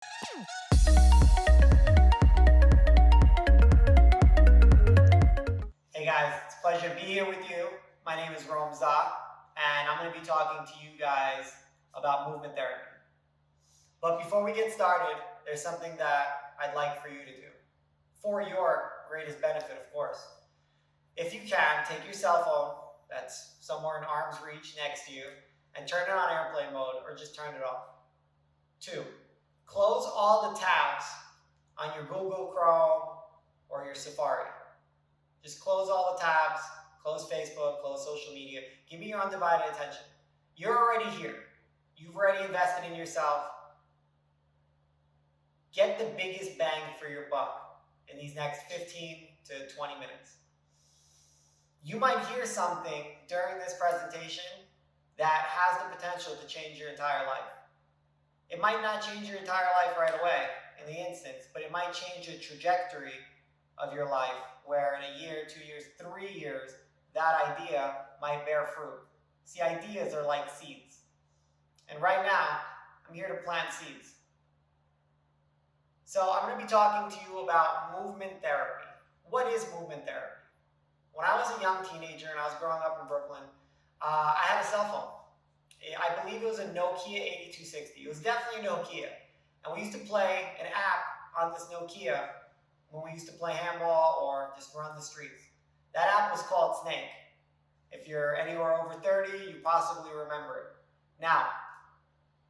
Hey guys, it's a pleasure to be here with you. My name is Romza, and I'm going to be talking to you guys about movement therapy. But before we get started, there's something that I'd like for you to do. For your greatest benefit, of course. If you can, take your cell phone that's somewhere in arm's reach next to you and turn it on airplane mode or just turn it off. 2, close all the tabs on your Google Chrome or your Safari. Just close all the tabs, close Facebook, close social media. Give me your undivided attention. You're already here. You've already invested in yourself. Get the biggest bang for your buck in these next 15 to 20 minutes. You might hear something during this presentation that has the potential to change your entire life. It might not change your entire life right away in the instance, but it might change the trajectory of your life, where in a year, 2 years, 3 years, that idea might bear fruit. See, ideas are like seeds. And right now, I'm here to plant seeds. So I'm going to be talking to you about movement therapy. What is movement therapy? When I was a young teenager and I was growing up in Brooklyn, I had a cell phone. I believe it was a Nokia 8260. It was definitely a Nokia. And we used to play an app on this Nokia when we used to play handball or just run the streets. That app was called Snake. If you're anywhere over 30, you possibly remember it. Now,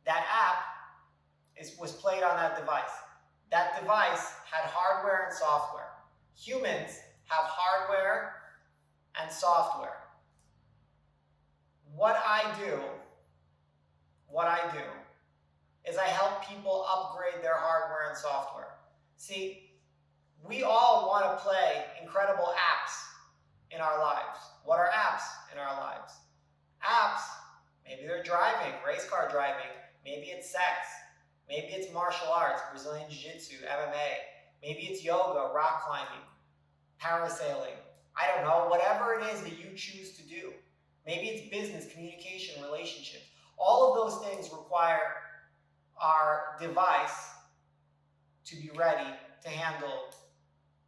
that app was played on that device. That device had hardware and software. Humans have hardware and software. What I do is I help people upgrade their hardware and software. See, we all want to play incredible apps in our lives. What are apps in our lives? Apps, maybe they're driving, race car driving, maybe it's sex, maybe it's martial arts, Brazilian jiu-jitsu, MMA, maybe it's yoga, rock climbing, parasailing, I don't know, whatever it is that you choose to do. Maybe it's business, communication, relationships. All of those things require our device to be ready to handle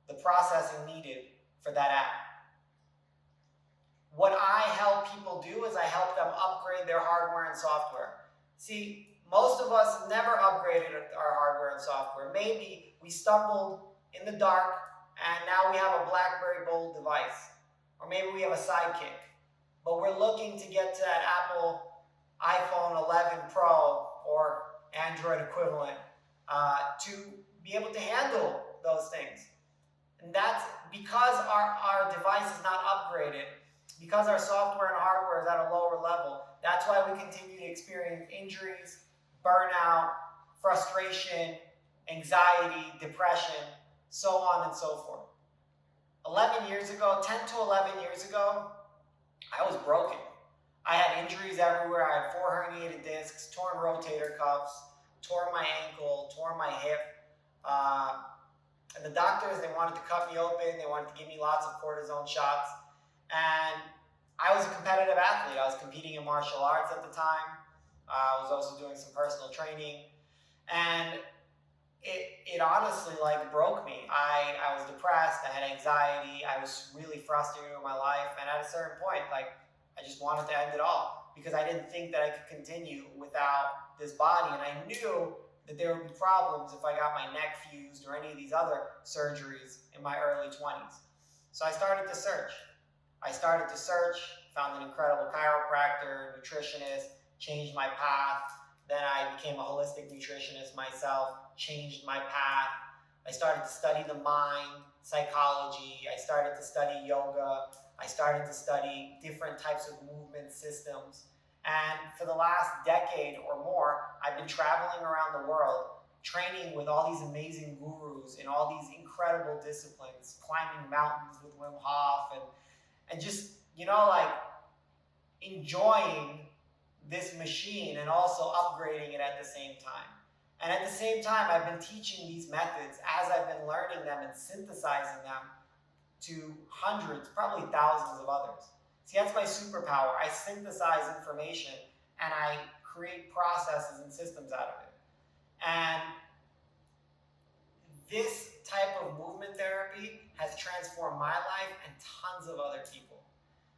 the processing needed for that app. What I help people do is I help them upgrade their hardware and software. See, most of us never upgraded our hardware and software. Maybe we stumbled in the dark and now we have a BlackBerry Bold device. Or maybe we have a sidekick. But we're looking to get to that Apple iPhone 11 Pro or Android equivalent to be able to handle those things. And that's because our device is not upgraded, because our software and hardware is at a lower level. That's why we continue to experience injuries, burnout, frustration, anxiety, depression, so on and so forth. 10 to 11 years ago, I was broken. I had injuries everywhere. I had 4 herniated discs, torn rotator cuffs, tore my ankle, tore my hip. And the doctors, they wanted to cut me open. They wanted to give me lots of cortisone shots. And I was a competitive athlete. I was competing in martial arts at the time. I was also doing some personal training. And it honestly broke me. I was depressed. I had anxiety. I was really frustrated with my life. And at a certain point, I just wanted to end it all because I didn't think that I could continue without this body. And I knew that there would be problems if I got my neck fused or any of these other surgeries in my early 20s. So I started to search. Found an incredible chiropractor, nutritionist, changed my path. Then I became a holistic nutritionist myself, changed my path. I started to study the mind, psychology. I started to study yoga. I started to study different types of movement systems. And for the last decade or more, I've been traveling around the world, training with all these amazing gurus in all these incredible disciplines, climbing mountains with Wim Hof, and just, enjoying this machine and also upgrading it at the same time. And at the same time, I've been teaching these methods as I've been learning them and synthesizing them to hundreds, probably thousands of others. See, that's my superpower. I synthesize information and I create processes and systems out of it. And transformed my life and tons of other people.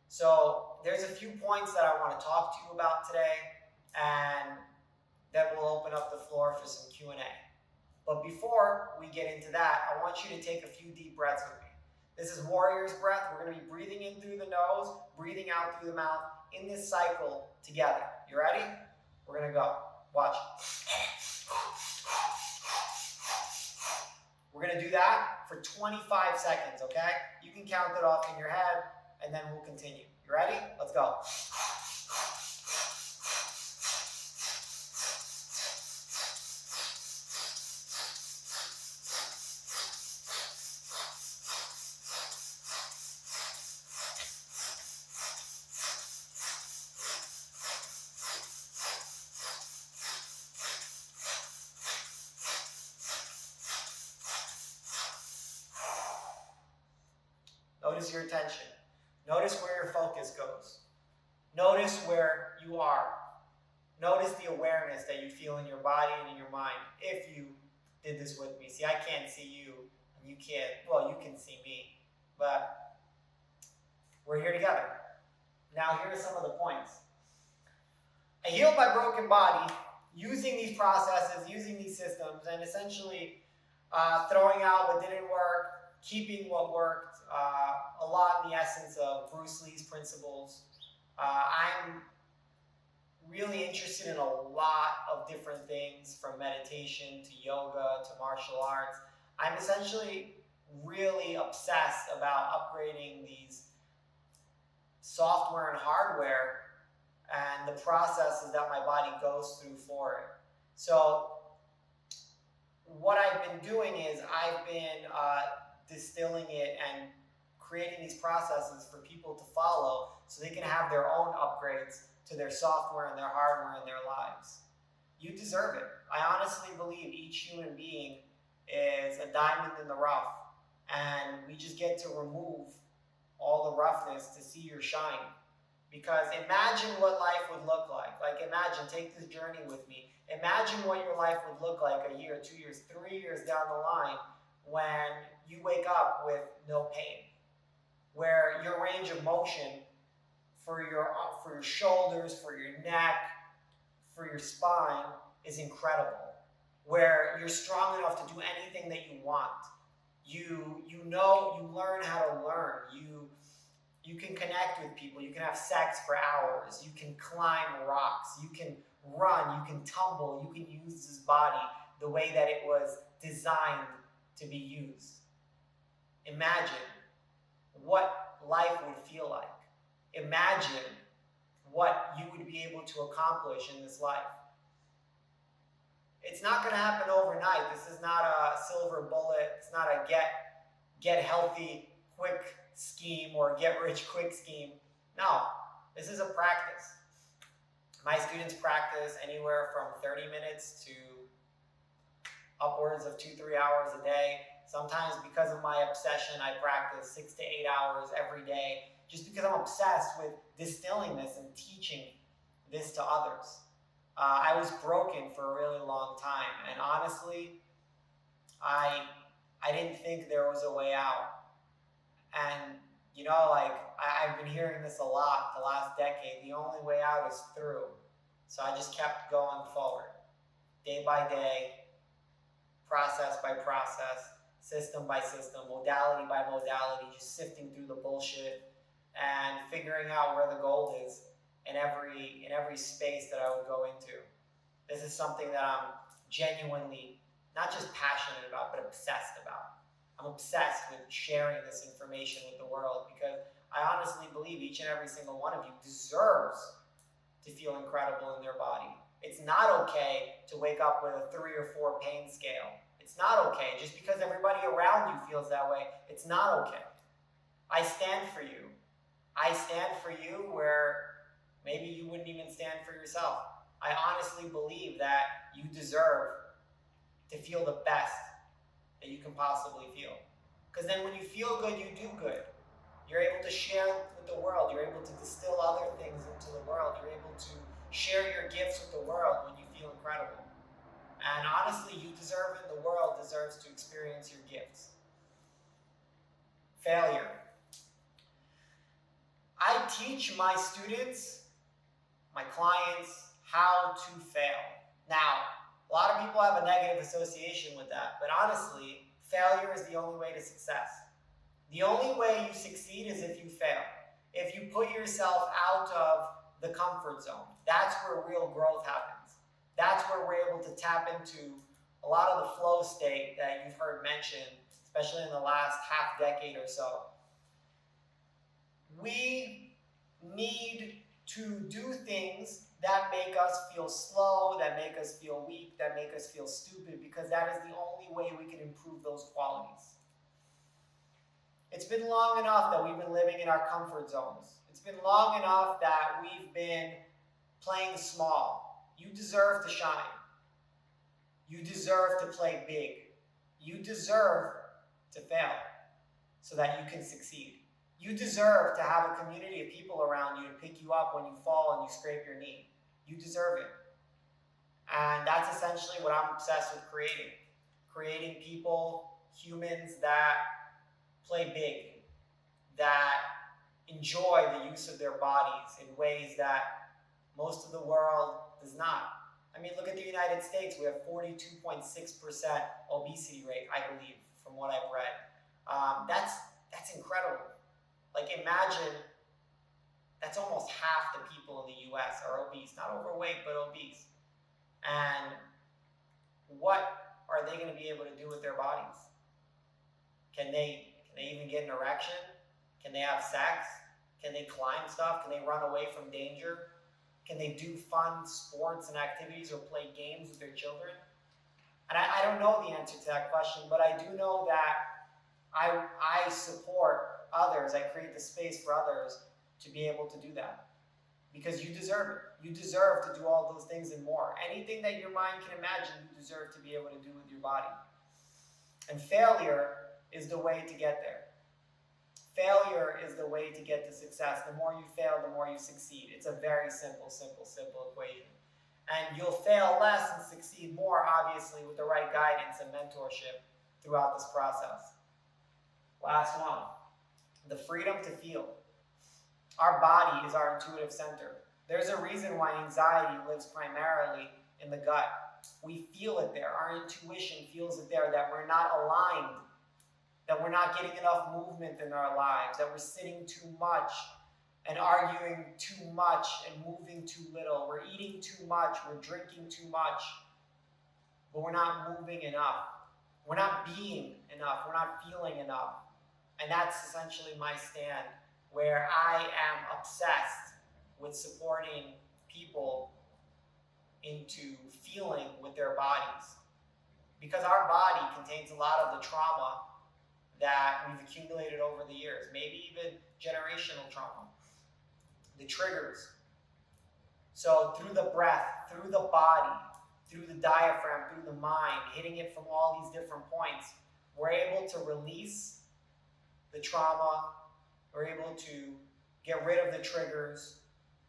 So there's a few points that I want to talk to you about today, and then we'll open up the floor for some Q&A. But before we get into that, I want you to take a few deep breaths with me. This is warrior's breath. We're going to be breathing in through the nose, breathing out through the mouth in this cycle together. You ready? We're going to go. Watch. We're going to do that for 25 seconds, okay? You can count it off in your head, and then we'll continue. You ready? Let's go. Notice your attention. Notice where your focus goes. Notice where you are. Notice the awareness that you feel in your body and in your mind if you did this with me. See, I can't see you, and you can't, well, you can see me, but we're here together. Now, here are some of the points. I healed my broken body using these processes, using these systems, and essentially throwing out what didn't work, keeping what worked, a lot in the essence of Bruce Lee's principles. I'm really interested in a lot of different things, from meditation to yoga to martial arts. I'm essentially really obsessed about upgrading these software and hardware and the processes that my body goes through for it. So what I've been doing is I've been distilling it and creating these processes for people to follow so they can have their own upgrades to their software and their hardware in their lives. You deserve it. I honestly believe each human being is a diamond in the rough, and we just get to remove all the roughness to see your shine. Because imagine what life would look like. Like, imagine, take this journey with me. Imagine what your life would look like a year, 2 years, 3 years down the line when you wake up with no pain, where your range of motion for your shoulders, for your neck, for your spine is incredible, where you're strong enough to do anything that you want. You learn how to learn. You can connect with people. You can have sex for hours. You can climb rocks. You can run. You can tumble. You can use this body the way that it was designed to be used. Imagine what life would feel like. Imagine what you would be able to accomplish in this life. It's not going to happen overnight. This is not a silver bullet. It's not a get healthy quick scheme or get rich quick scheme. No, this is a practice. My students practice anywhere from 30 minutes to upwards of 2-3 hours a day. Sometimes, because of my obsession, I practice 6 to 8 hours every day, just because I'm obsessed with distilling this and teaching this to others. I was broken for a really long time, and honestly, I didn't think there was a way out. And I've been hearing this a lot the last decade. The only way out is through. So I just kept going forward, day by day, process by process, system by system, modality by modality, just sifting through the bullshit and figuring out where the gold is in every space that I would go into. This is something that I'm genuinely not just passionate about, but obsessed about. I'm obsessed with sharing this information with the world because I honestly believe each and every single one of you deserves to feel incredible in their body. It's not okay to wake up with a 3 or 4 pain scale. It's not okay. Just because everybody around you feels that way, it's not okay. I stand for you. I stand for you where maybe you wouldn't even stand for yourself. I honestly believe that you deserve to feel the best that you can possibly feel. Because then when you feel good, you do good. You're able to share with the world. You're able to distill other things into the world. You're able to share your gifts with the world when you feel incredible. And honestly, you deserve it. The world deserves to experience your gifts. Failure. I teach my students, my clients, how to fail. Now, a lot of people have a negative association with that, but honestly, failure is the only way to success. The only way you succeed is if you fail. If you put yourself out of the comfort zone, that's where real growth happens. That's where we're able to tap into a lot of the flow state that you've heard mentioned, especially in the last half decade or so. We need to do things that make us feel slow, that make us feel weak, that make us feel stupid, because that is the only way we can improve those qualities. It's been long enough that we've been living in our comfort zones. It's been long enough that we've been playing small. You deserve to shine. You deserve to play big. You deserve to fail so that you can succeed. You deserve to have a community of people around you to pick you up when you fall and you scrape your knee. You deserve it. And that's essentially what I'm obsessed with creating. Creating people, humans that play big, that enjoy the use of their bodies in ways that most of the world does not. I mean, look at the United States. We have 42.6% obesity rate, I believe, from what I've read. That's incredible. Like, imagine that's almost half the people in the US are obese, not overweight, but obese. And what are they going to be able to do with their bodies? Can they even get an erection? Can they have sex? Can they climb stuff? Can they run away from danger? Can they do fun sports and activities or play games with their children? And I don't know the answer to that question, but I do know that I support others. I create the space for others to be able to do that. Because you deserve it. You deserve to do all those things and more. Anything that your mind can imagine, you deserve to be able to do with your body. And failure is the way to get there. Failure is the way to get to success. The more you fail, the more you succeed. It's a very simple equation. And you'll fail less and succeed more, obviously, with the right guidance and mentorship throughout this process. Last one, the freedom to feel. Our body is our intuitive center. There's a reason why anxiety lives primarily in the gut. We feel it there. Our intuition feels it there, that we're not aligned, that we're not getting enough movement in our lives, that we're sitting too much and arguing too much and moving too little. We're eating too much, we're drinking too much, but we're not moving enough. We're not being enough, we're not feeling enough. And that's essentially my stand, where I am obsessed with supporting people into feeling with their bodies. Because our body contains a lot of the trauma that we've accumulated over the years, maybe even generational trauma, the triggers. So through the breath, through the body, through the diaphragm, through the mind, hitting it from all these different points, we're able to release the trauma, we're able to get rid of the triggers,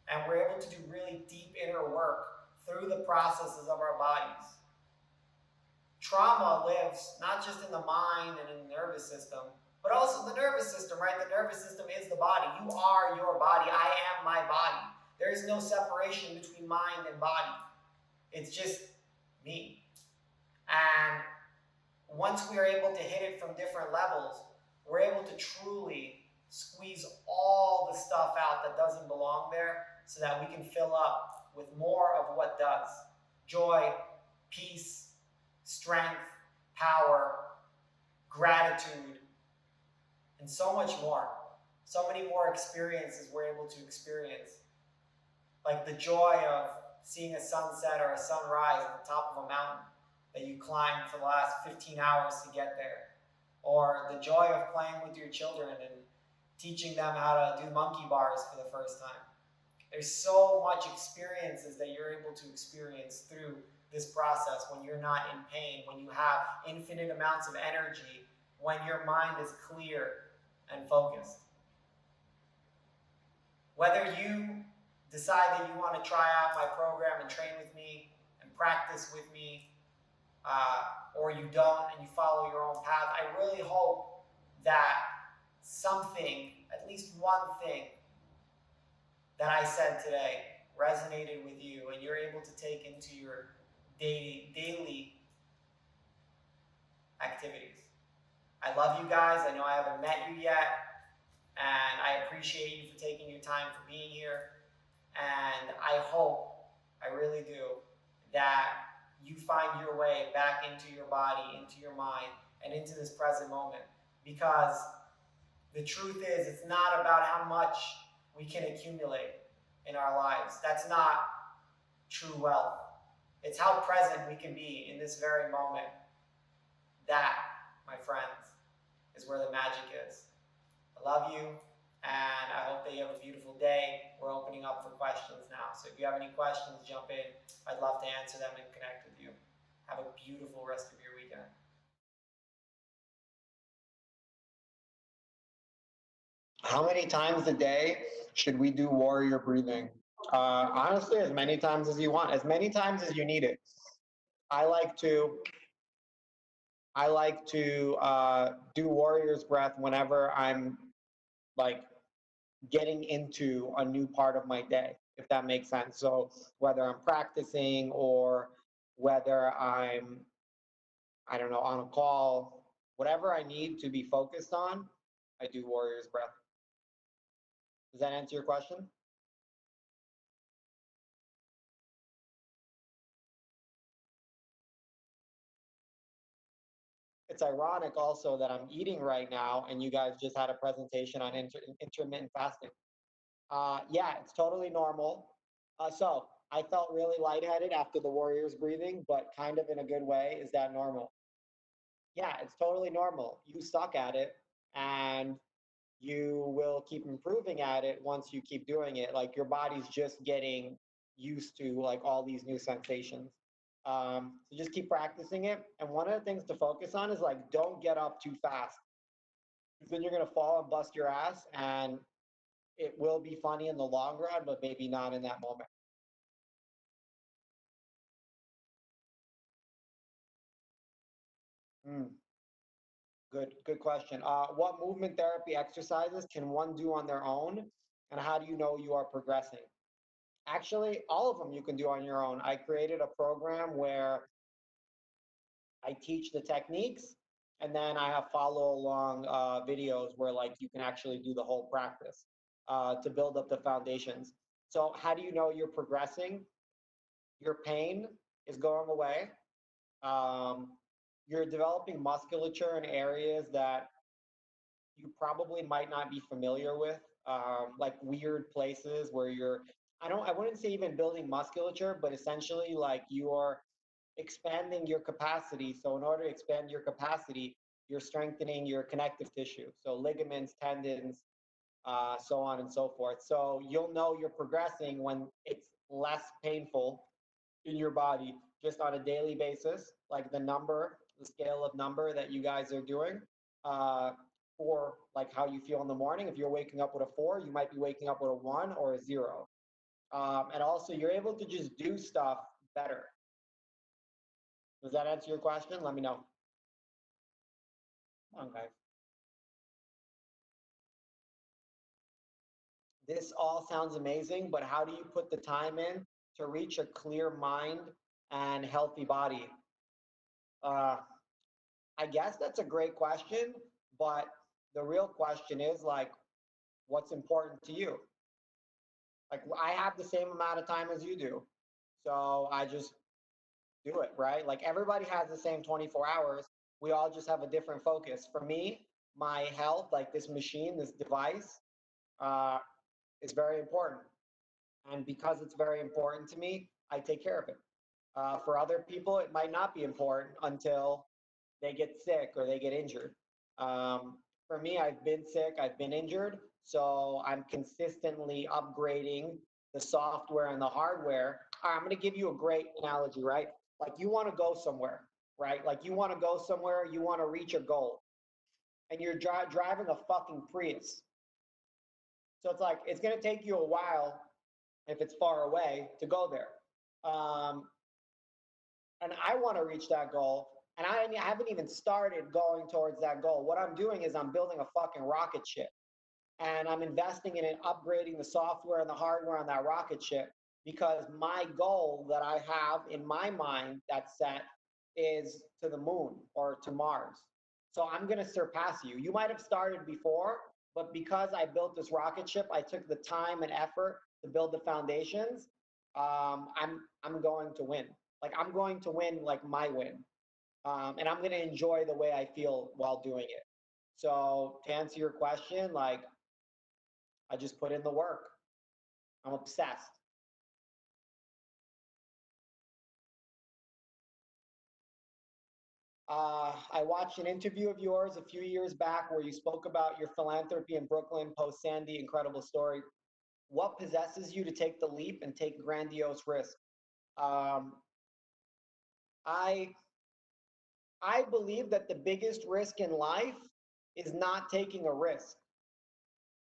and we're able to do really deep inner work through the processes of our bodies. Trauma lives not just in the mind and in the nervous system, but also the nervous system, right? The nervous system is the body. You are your body. I am my body. There is no separation between mind and body. It's just me. And once we are able to hit it from different levels, we're able to truly squeeze all the stuff out that doesn't belong there so that we can fill up with more of what does. Joy, peace, strength, power, gratitude, and so much more. So many more experiences we're able to experience. Like the joy of seeing a sunset or a sunrise at the top of a mountain that you climbed for the last 15 hours to get there. Or the joy of playing with your children and teaching them how to do monkey bars for the first time. There's so much experiences that you're able to experience through this process when you're not in pain, when you have infinite amounts of energy, when your mind is clear and focused. Whether you decide that you want to try out my program and train with me and practice with me, or you don't and you follow your own path, I really hope that something, at least one thing that I said today resonated with you and you're able to take into your daily activities. I love you guys. I know I haven't met you yet, and I appreciate you for taking your time for being here. And I hope, I really do, that you find your way back into your body, into your mind, and into this present moment. Because the truth is, it's not about how much we can accumulate in our lives. That's not true wealth. It's how present we can be in this very moment. That, my friends, is where the magic is. I love you, and I hope that you have a beautiful day. We're opening up for questions now. So if you have any questions, jump in. I'd love to answer them and connect with you. Have a beautiful rest of your weekend. How many times a day should we do warrior breathing? Honestly, as many times as you want, as many times as you need it. I like to do warrior's breath whenever I'm like getting into a new part of my day, if that makes sense. So whether I'm practicing or whether I don't know, on a call, whatever I need to be focused on, I do warrior's breath. Does that answer your question? It's ironic also that I'm eating right now and you guys just had a presentation on intermittent fasting. Yeah, it's totally normal. So I felt really lightheaded after the warrior's breathing, but kind of in a good way. Is that normal? Yeah, it's totally normal. You suck at it and you will keep improving at it once you keep doing it. Like your body's just getting used to like all these new sensations. So just keep practicing it. And one of the things to focus on is like don't get up too fast. Because then you're gonna fall and bust your ass and it will be funny in the long run, but maybe not in that moment. Mm, good question. What movement therapy exercises can one do on their own? And how do you know you are progressing? Actually, all of them you can do on your own. I created a program where I teach the techniques and then I have follow along videos where like you can actually do the whole practice to build up the foundations. So how do you know you're progressing? Your pain is going away. Um, you're developing musculature in areas that you probably might not be familiar with, like weird places where I wouldn't say even building musculature, but essentially like you're expanding your capacity. So in order to expand your capacity, you're strengthening your connective tissue. So ligaments, tendons, so on and so forth. So you'll know you're progressing when it's less painful in your body just on a daily basis, like the scale of number that you guys are doing, uh, or like how you feel in the morning. If you're waking up with a 4, you might be waking up with a 1 or a 0. And also, you're able to just do stuff better. Does that answer your question? Let me know. Okay. This all sounds amazing, but how do you put the time in to reach a clear mind and healthy body? Uh, I guess that's a great question, but the real question is like, what's important to you? Like, I have the same amount of time as you do, so I just do it, right? Like, everybody has the same 24 hours. We all just have a different focus. For me, my health, like this machine, this device, uh, is very important. And because it's very important to me, I take care of it. For other people, it might not be important until they get sick or they get injured. For me, I've been sick, I've been injured, so I'm consistently upgrading the software and the hardware. All right, I'm going to give you a great analogy, right? Like you want to go somewhere, right? Like you want to go somewhere, you want to reach a goal, and you're driving a fucking Prius. So it's like it's going to take you a while if it's far away to go there. Um, and I want to reach that goal, And I haven't even started going towards that goal. What I'm doing is I'm building a fucking rocket ship, and I'm investing in it, upgrading the software and the hardware on that rocket ship, because my goal that I have in my mind that's set is to the moon or to Mars. So I'm going to surpass you. You might have started before, but because I built this rocket ship, I took the time and effort to build the foundations. I'm going to win. Like I'm going to win, like my win, and I'm going to enjoy the way I feel while doing it. So to answer your question, like I just put in the work. I'm obsessed. I watched an interview of yours a few years back where you spoke about your philanthropy in Brooklyn post Sandy. Incredible story. What possesses you to take the leap and take grandiose risk? Um, I I believe that the biggest risk in life is not taking a risk.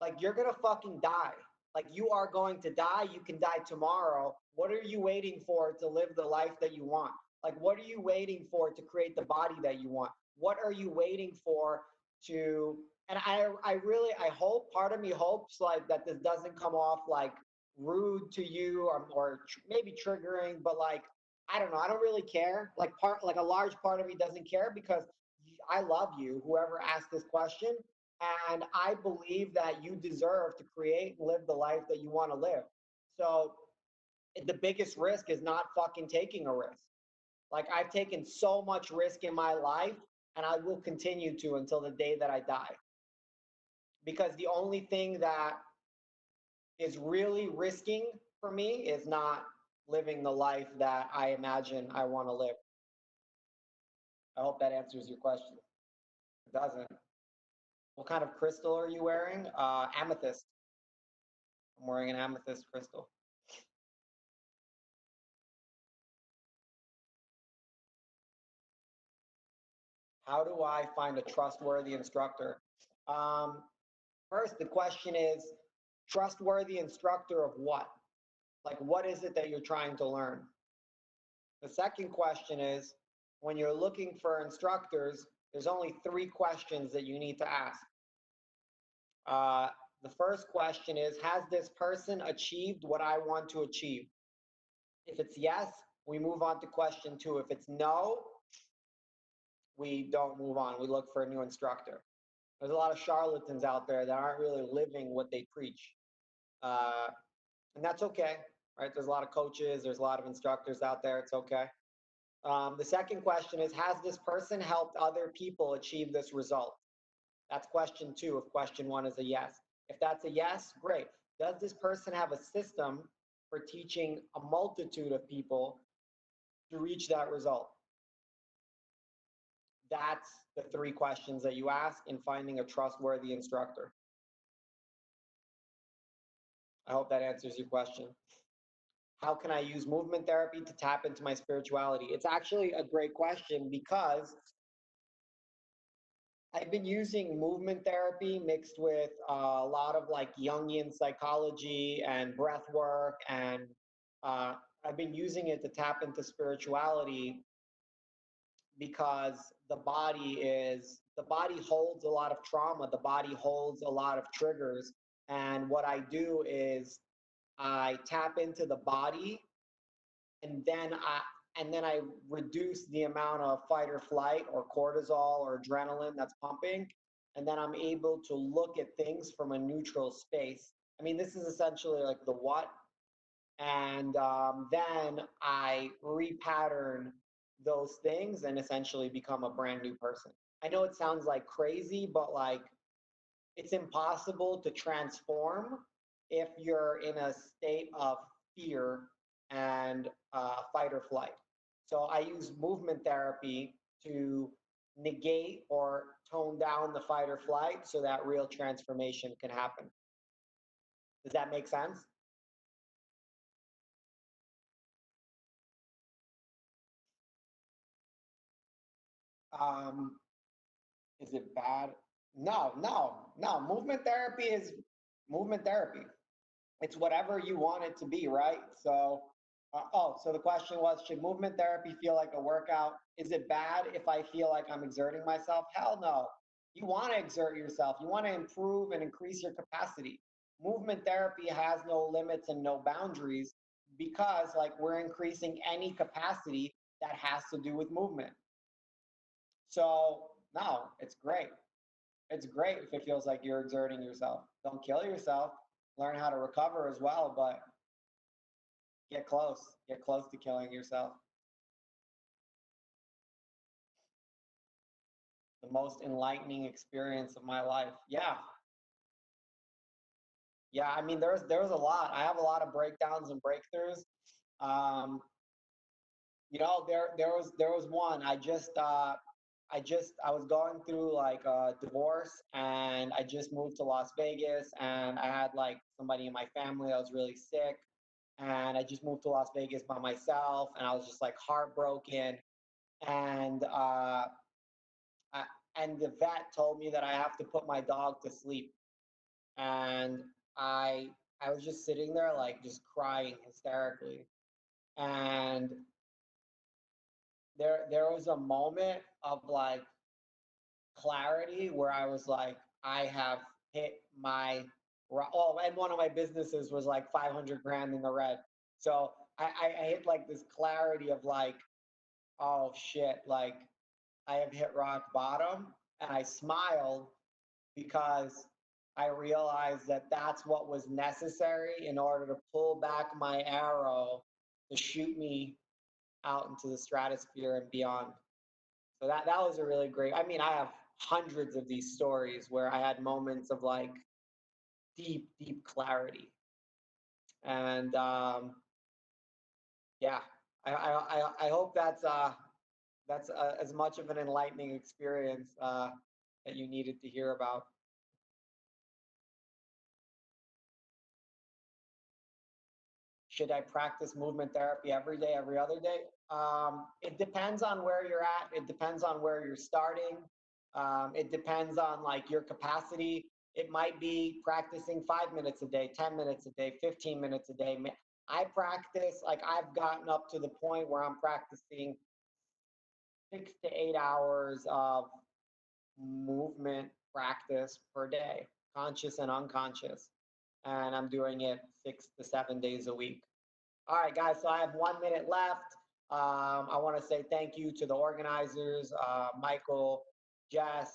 Like you're gonna fucking die. Like you are going to die. You can die tomorrow. What are you waiting for to live the life that you want? Like what are you waiting for to create the body that you want? What are you waiting for to? And I really I hope, part of me hopes like that this doesn't come off like rude to you or maybe triggering, but like I don't know. I don't really care. Like a large part of me doesn't care because I love you. Whoever asked this question, and I believe that you deserve to create and live the life that you want to live. So the biggest risk is not fucking taking a risk. Like I've taken so much risk in my life and I will continue to until the day that I die. Because the only thing that is really risking for me is not living the life that I imagine I want to live. I hope that answers your question. It doesn't. What kind of crystal are you wearing? Amethyst. I'm wearing an amethyst crystal. How do I find a trustworthy instructor? Um, First, the question is trustworthy instructor of what? Like, what is it that you're trying to learn? The second question is when you're looking for instructors, there's only three questions that you need to ask. Uh, the first question is has this person achieved what I want to achieve? If it's yes, we move on to question two. If it's no, we don't move on. We look for a new instructor. There's a lot of charlatans out there that aren't really living what they preach. Uh, and that's okay, right? There's a lot of coaches, there's a lot of instructors out there. It's okay. The second question is has this person helped other people achieve this result? That's question two if question one is a yes. If that's a yes, great. Does this person have a system for teaching a multitude of people to reach that result? That's the three questions that you ask in finding a trustworthy instructor. I hope that answers your question. How can I use movement therapy to tap into my spirituality? It's actually a great question because I've been using movement therapy mixed with a lot of like Jungian psychology and breath work, and uh, I've been using it to tap into spirituality because the body holds a lot of trauma, the body holds a lot of triggers, and what I do is I tap into the body and then I reduce the amount of fight or flight or cortisol or adrenaline that's pumping, and then I'm able to look at things from a neutral space. I mean, this is essentially like the what, and then I repattern those things and essentially become a brand new person. I know it sounds like crazy, but like it's impossible to transform if you're in a state of fear and fight or flight. So I use movement therapy to negate or tone down the fight or flight so that real transformation can happen. Does that make sense? Um, is it bad? No, no, no. Movement therapy is movement therapy. It's whatever you want it to be, right? So So the question was, should movement therapy feel like a workout? Is it bad if I feel like I'm exerting myself? Hell no. You want to exert yourself. You want to improve and increase your capacity. Movement therapy has no limits and no boundaries because like we're increasing any capacity that has to do with movement. So no, it's great. It's great if it feels like you're exerting yourself. Don't kill yourself. Learn how to recover as well, but get close. Get close to killing yourself. The most enlightening experience of my life. Yeah. Yeah, I mean there was a lot. I have a lot of breakdowns and breakthroughs. Um, there was one. I was going through like a divorce and I just moved to Las Vegas and I had like somebody in my family that was really sick and I just moved to Las Vegas by myself and I was just like heartbroken and I, and the vet told me that I have to put my dog to sleep and I I was just sitting there like just crying hysterically. And there was a moment of like clarity where I was like, I have hit my oh, and one of my businesses was like 500 grand in the red. So I hit like this clarity of like, oh shit, like I have hit rock bottom, and I smiled because I realized that that's what was necessary in order to pull back my arrow to shoot me out into the stratosphere and beyond. So that was a really great. I mean, I have hundreds of these stories where I had moments of like deep clarity, and yeah, I hope that's as much of an enlightening experience that you needed to hear about. Should I practice movement therapy every day, every other day? It depends on where you're at. It depends on where you're starting. It depends on like your capacity. It might be practicing 5 minutes a day, 10 minutes a day, 15 minutes a day. I practice, like I've gotten up to the point where I'm practicing 6 to 8 hours of movement practice per day, conscious and unconscious. And I'm doing it 6 to 7 days a week. All right, guys, so I have 1 minute left. I want to say thank you to the organizers, Michael, Jess.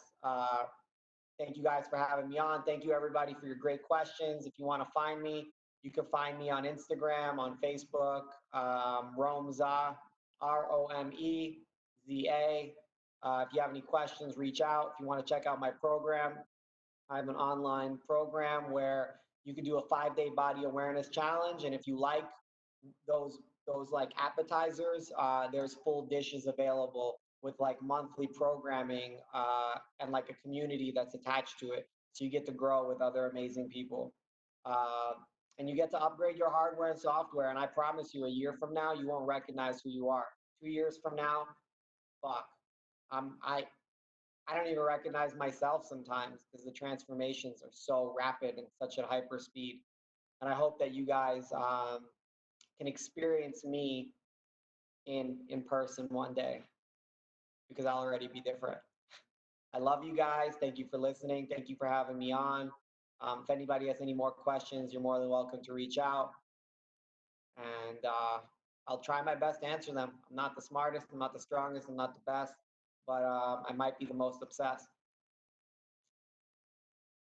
Thank you guys for having me on. Thank you, everybody, for your great questions. If you want to find me, you can find me on Instagram, on Facebook, Romeza, Romeza. If you have any questions, reach out. If you want to check out my program, I have an online program where you can do a 5 day body awareness challenge. And if you like those those like appetizers, there's full dishes available with like monthly programming and like a community that's attached to it. So you get to grow with other amazing people. Uh, and you get to upgrade your hardware and software. And I promise you, a year from now, you won't recognize who you are. 2 years from now, fuck, um, I I don't even recognize myself sometimes because the transformations are so rapid and such at hyper speed. And I hope that you guys can experience me in person one day because I'll already be different. I love you guys. Thank you for listening. Thank you for having me on. If anybody has any more questions, you're more than welcome to reach out, and I'll try my best to answer them. I'm not the smartest. I'm not the strongest. I'm not the best, but I might be the most obsessed.